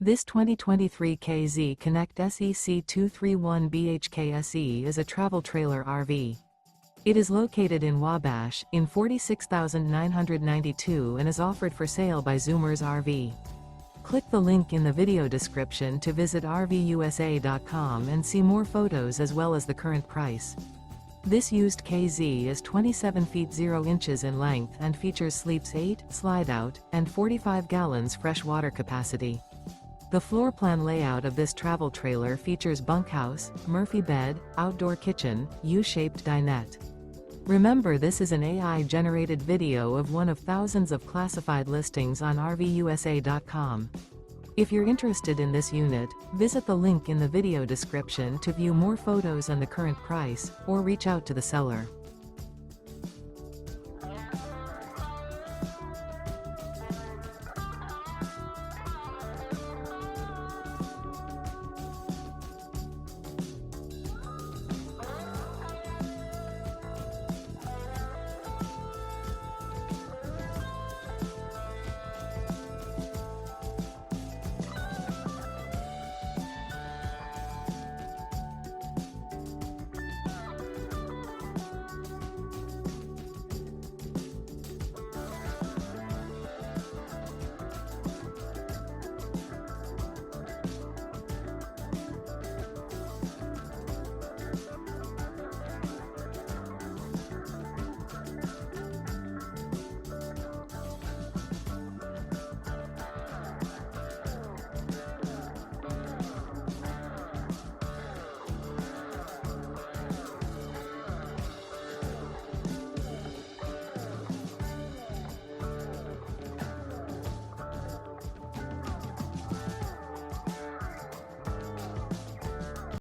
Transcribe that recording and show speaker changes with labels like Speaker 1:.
Speaker 1: This 2023 K-Z Connect SE C231BHKSE is a travel trailer RV. It is located in Wabash, in 46,992 and is offered for sale by Zoomers RV. Click the link in the video description to visit RVUSA.com and see more photos as well as the current price. This used K-Z is 27 feet 0 inches in length and features sleeps 8, slide-out, and 45 gallons fresh water capacity. The floor plan layout of this travel trailer features bunkhouse, Murphy bed, outdoor kitchen, U-shaped dinette. Remember, this is an AI-generated video of one of thousands of classified listings on RVUSA.com. If you're interested in this unit, visit the link in the video description to view more photos and the current price, or reach out to the seller.